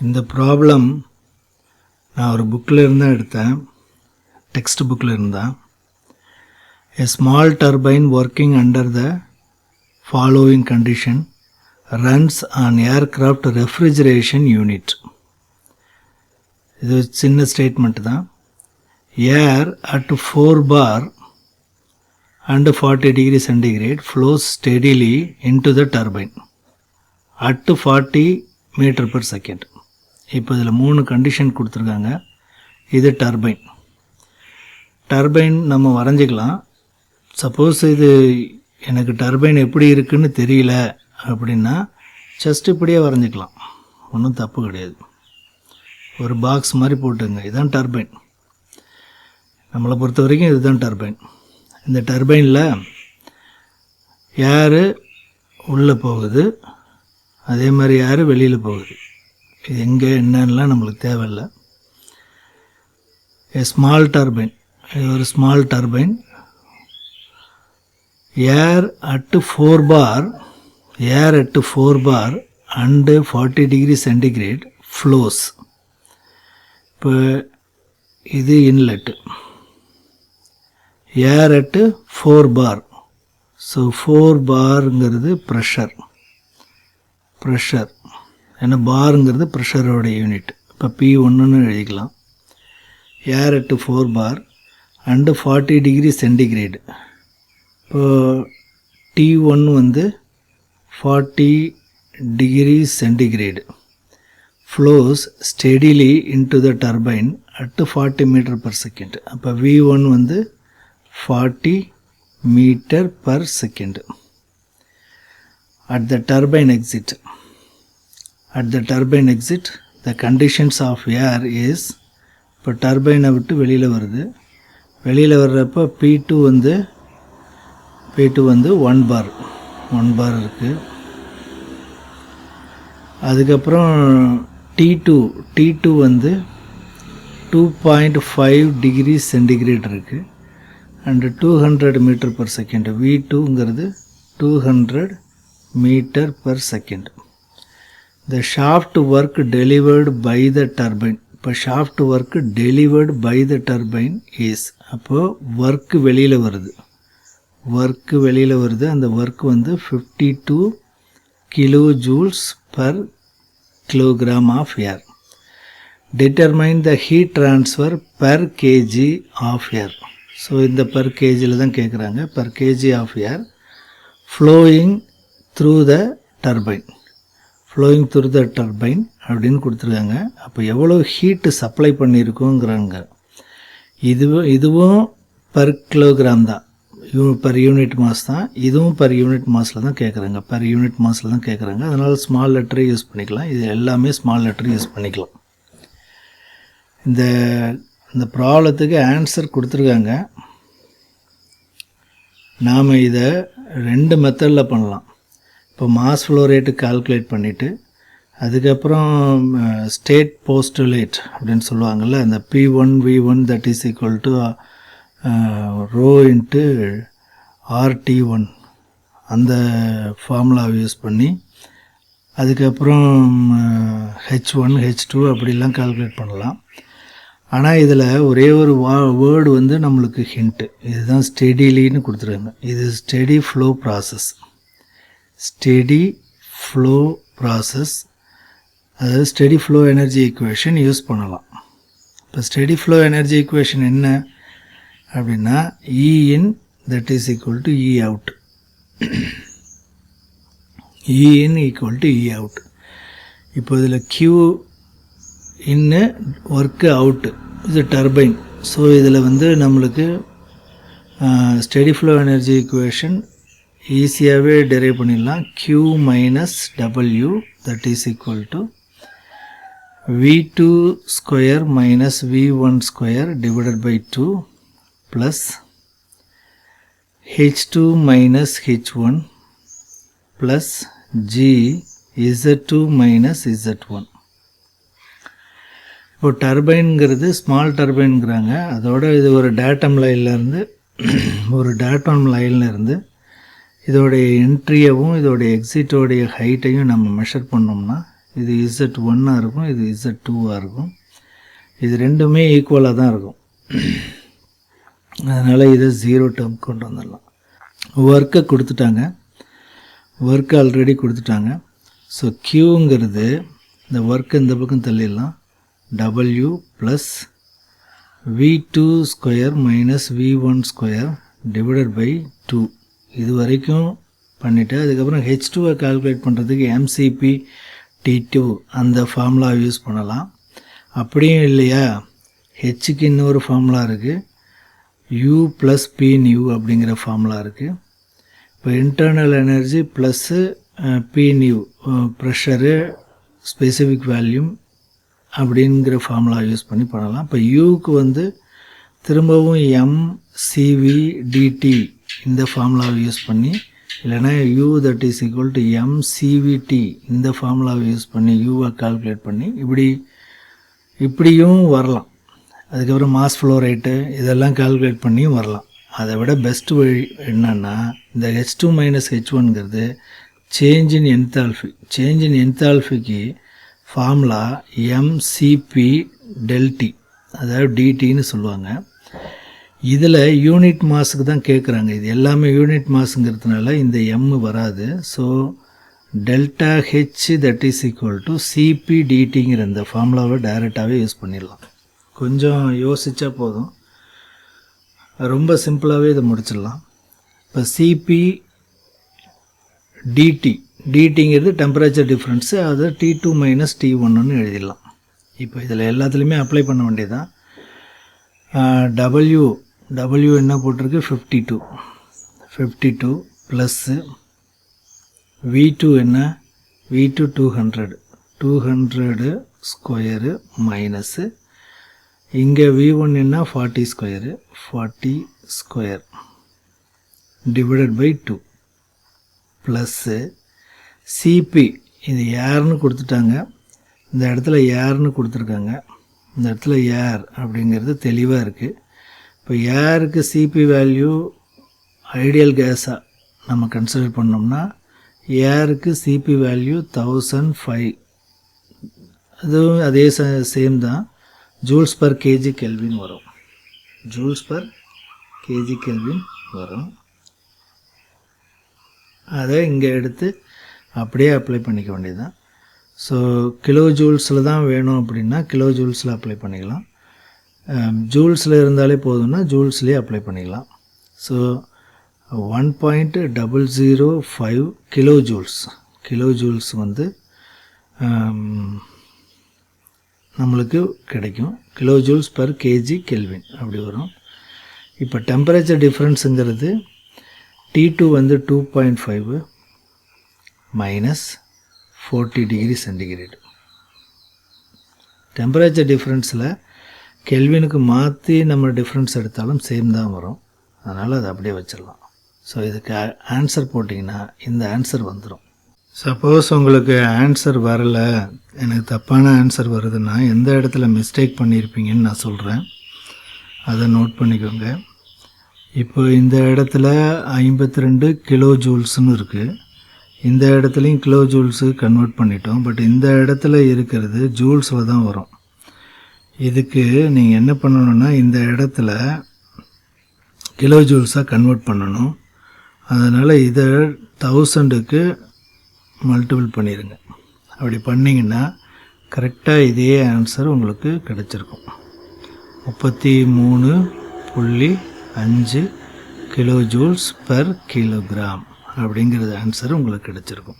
இந்த ப்ராப்ளம் நான் ஒரு புக்கில் இருந்தால் எடுத்தேன், டெக்ஸ்ட் புக்கில் இருந்தால். A small turbine working under the following condition runs on aircraft refrigeration unit. இது சின்ன ஸ்டேட்மெண்ட் தான். Air at 4 bar and 40 degree centigrade flows steadily into the turbine at 40 meter per second. இப்போ இதில் 3 கண்டிஷன் கொடுத்துருக்காங்க. இது turbine நம்ம வரைஞ்சிக்கலாம். Suppose இது எனக்கு டர்பைன் எப்படி இருக்குன்னு தெரியல அப்படின்னா ஜஸ்ட் இப்படியே வரைஞ்சிக்கலாம், ஒன்றும் தப்பு கிடையாது. ஒரு பாக்ஸ் மாதிரி போட்டுங்க, இதுதான் டர்பைன். நம்மளை பொறுத்த வரைக்கும் இதுதான் டர்பைன். இந்த டர்பைனில் ஏரு உள்ளே போகுது, அதே மாதிரி ஏரு வெளியில் போகுது. இது எங்கே என்னன்னா நம்மளுக்கு தேவையில்லை. ஸ்மால் டர்பைன், இது ஒரு small turbine. Air at 4 bar and 40 degree centigrade flows. இப்போ இது inlet, air at 4 bar. So 4 barங்கிறது ப்ரெஷர், ஏன்னா பாருங்கிறது ப்ரெஷரோட யூனிட். இப்போ P1ன்னு எழுதிக்கலாம். Air at 4 bar and 40 degree centigrade. இப்போது T1 வந்து 40 degree centigrade flows steadily into the turbine at 40 metre per second. அப்போ V1 வந்து 40 metre per second. At the turbine exit, the conditions of air is, இப்போ டர்பைனை விட்டு வெளியில் வெளியில் வர்றப்போ P2 வந்து 1 bar இருக்குது. அதுக்கப்புறம் T2 வந்து 2.5 டிகிரி சென்டிகிரேட் இருக்குது அண்டு 200 மீட்டர் பர் செகண்ட். V2ங்கிறது 200 meter per second. The shaft work delivered by the turbine. இப்போ shaft work delivered by the turbine is, அப்போ work வெளியில் வருது, அந்த work வந்து 52 kilojoules per kilogram of air. Determine the heat transfer per kg of air. So இந்த per kgயில் தான் கேட்குறாங்க. per kg of air flowing through the turbine அப்படின்னு கொடுத்துருக்காங்க. அப்போ எவ்வளோ ஹீட்டு சப்ளை பண்ணியிருக்கோங்கிறாங்க. இதுவும் பர் கிலோகிராம் தான், பர் யூனிட் மாஸ் தான். இதுவும் பர் யூனிட் மாஸில் தான் கேட்குறாங்க. அதனால் ஸ்மால் லெட்டரை யூஸ் பண்ணிக்கலாம். இது எல்லாமே ஸ்மால் லெட்டர் யூஸ் பண்ணிக்கலாம். இந்த ப்ராப்ளத்துக்கு ஆன்சர் கொடுத்துருக்காங்க. நாம் இதை 2 மெத்தடில் பண்ணலாம். இப்போ மாஸ் ஃப்ளோ ரேட்டு கால்குலேட் பண்ணிவிட்டு அதுக்கப்புறம் ஸ்டேட் போஸ்டுலேட் அப்படின்னு சொல்லுவாங்கள்ல, அந்த P1 V1 that is equal to rho into RT1 அந்த ஃபார்முலாவை யூஸ் பண்ணி அதுக்கப்புறம் H1 H2 அப்படிலாம் கால்குலேட் பண்ணலாம். ஆனால் இதில் ஒரே ஒரு வேர்டு வந்து நம்மளுக்கு ஹிண்ட்டு, இதுதான் ஸ்டெடிலின்னு கொடுத்துருக்காங்க. இது ஸ்டெடி ஃப்ளோ ப்ராசஸ், அதாவது steady flow energy equation use பண்ணலாம். இப்போ ஸ்டெடி ஃப்ளோ எனர்ஜி ஈக்குவேஷன் என்ன அப்படின்னா E in that is equal to E out. E in equal to E out. இப்போ இதில் Q இன்னு ஒர்க்கு அவுட்டு, இது டர்பைன். ஸோ இதில் வந்து நம்மளுக்கு ஸ்டெடி ஃப்ளோ எனர்ஜி ஈக்குவேஷன் ஈஸியாகவே டெரைவ் பண்ணிடலாம். Q minus W that is equal to V2 square minus V1 square divided by 2 plus H2 minus H1 plus G Z2 minus Z1. இப்போ டர்பைன்ங்கிறது small டர்பைன்ங்கிறாங்க. அதோட இது ஒரு datum லைன்லேருந்து இதோடைய என்ட்ரியவும் இதோடைய எக்ஸிட்டோடைய ஹைட்டையும் நம்ம மெஷர் பண்ணோம்னா இது Z1 இருக்கும், இது Z2 இருக்கும். இது ரெண்டுமே ஈக்குவலாக தான் இருக்கும். அதனால் இதை 0 டேர்ம் கொண்டு வந்துடலாம். ஒர்க்கை கொடுத்துட்டாங்க, ஒர்க் ஆல்ரெடி கொடுத்துட்டாங்க. ஸோ Qங்கிறது இந்த ஒர்க்கு இந்த பக்கம் தள்ளிடலாம். W plus V2 square minus V1 square divided by 2. இது வரைக்கும் பண்ணிவிட்டு அதுக்கப்புறம் H2வை கால்குலேட் பண்ணுறதுக்கு MCP T2 அந்த ஃபார்முலா யூஸ் பண்ணலாம். அப்படியும் இல்லையா, ஹெச்சுக்கு இன்னொரு ஃபார்முலா இருக்குது, U ப்ளஸ் P நியூ அப்படிங்கிற ஃபார்முலா இருக்குது. இப்போ internal energy plus P nu pressure specific volume அப்படிங்கிற ஃபார்முலா யூஸ் பண்ணி பண்ணலாம். இப்போ யூக்கு வந்து திரும்பவும் MCV dt இந்த ஃபார்முலாவை யூஸ் பண்ணி, இல்லைனா U that is equal to MCVT இந்த ஃபார்முலாவை யூஸ் பண்ணி யூவை கால்குலேட் பண்ணி இப்படியும் வரலாம். அதுக்கப்புறம் மாஸ் ஃப்ளோ ரேட்டு இதெல்லாம் கால்குலேட் பண்ணியும் வரலாம். அதை விட பெஸ்ட் வழி என்னன்னா, இந்த H2 மைனஸ் H1ங்கிறது change in enthalpy. Change in என்தால்ஃபிக்கு ஃபார்முலா MCP ΔT, அதாவது டிடின்னு சொல்லுவாங்க. இதில் யூனிட் மாஸுக்கு தான் கேட்குறாங்க. இது எல்லாமே யூனிட் மாஸுங்கிறதுனால இந்த M வராது. So delta H that is equal to CP டிடிங்கிற இந்த ஃபார்முலாவை டைரெக்டாகவே யூஸ் பண்ணிடலாம். கொஞ்சம் யோசித்தா போதும், ரொம்ப சிம்பிளாகவே இதை முடிச்சிடலாம். இப்போ சிபி டிடிங்கிறது டெம்பரேச்சர் டிஃப்ரென்ஸு, அது T2 மைனஸ் T1ன்னு எழுதிடலாம். இப்போ இதில் எல்லாத்துலேயுமே அப்ளை பண்ண வேண்டியதான். W என்ன போட்டிருக்கு, 52 ப்ளஸ்ஸு V2 என்ன, V2 200 ஸ்கொயரு மைனஸு, இங்கே V1 என்ன 40 square divided by 2 plus CP, இது ஏர்னு கொடுத்துட்டாங்க, இந்த இடத்துல ஏர்னு கொடுத்துருக்காங்க, இந்த இடத்துல ஏர் அப்படிங்கிறது தெளிவாக இருக்குது. இப்போ ஏருக்கு சிபி வேல்யூ ஐடியல் கேஸாக நம்ம கன்சிடர் பண்ணோம்னா ஏருக்கு சிபி வேல்யூ 1005, அதுவும் அதே சேம் தான், ஜூல்ஸ் பர் கேஜி கெல்வின் வரும். அதை இங்கே எடுத்து அப்படியே அப்ளை பண்ணிக்க வேண்டியதுதான். ஸோ கிலோ ஜூல்ஸில் தான் வேணும் அப்படின்னா கிலோ ஜூல்ஸில் அப்ளை பண்ணிக்கலாம். ஜூல்ஸில் இருந்தாலே போதும்னா ஜூல்ஸ்லேயே அப்ளை பண்ணிக்கலாம். ஸோ 1.005 கிலோ ஜூல்ஸ் வந்து நம்மளுக்கு கிடைக்கும். Kilo joules per KG kelvin அப்படி வரும். இப்போ டெம்பரேச்சர் டிஃப்ரென்ஸுங்கிறது T2 வந்து 2.5 மைனஸ் 40 டிகிரி சென்டிகிரேடு. டெம்பரேச்சர் டிஃப்ரென்ஸில் கெல்வினுக்கு மாற்றி நம்ம டிஃப்ரென்ஸ் எடுத்தாலும் சேம் தான் வரும். அதனால் அதை அப்படியே வச்சிடலாம். ஸோ இதுக்கு ஆன்சர் போட்டிங்கன்னா இந்த ஆன்சர் வந்துடும். சப்போஸ் உங்களுக்கு ஆன்சர் வரலை, எனக்கு தப்பான ஆன்சர் வருதுன்னா எந்த இடத்துல மிஸ்டேக் பண்ணியிருப்பீங்கன்னு நான் சொல்கிறேன், அதை நோட் பண்ணிக்கோங்க. இப்போ இந்த இடத்துல 52 கிலோ ஜூல்ஸ்னு இருக்குது, இந்த இடத்துலையும் கிலோ ஜூல்ஸு கன்வெர்ட் பண்ணிட்டோம். பட் இந்த இடத்துல இருக்கிறது ஜூல்ஸில் தான் வரும். இதுக்கு நீங்கள் என்ன பண்ணணுன்னா இந்த இடத்துல கிலோ ஜூல்ஸாக கன்வெர்ட் பண்ணணும். அதனால் இதை 1000க்கு மல்டிபிள் பண்ணிடுங்க. அப்படி பண்ணிங்கன்னா கரெக்டாக இதே ஆன்சர் உங்களுக்கு கிடச்சிருக்கும். 33.5 கிலோ ஜூல்ஸ் பர் கிலோகிராம் அப்படிங்கிறது ஆன்சர் உங்களுக்கு கிடச்சிருக்கும்.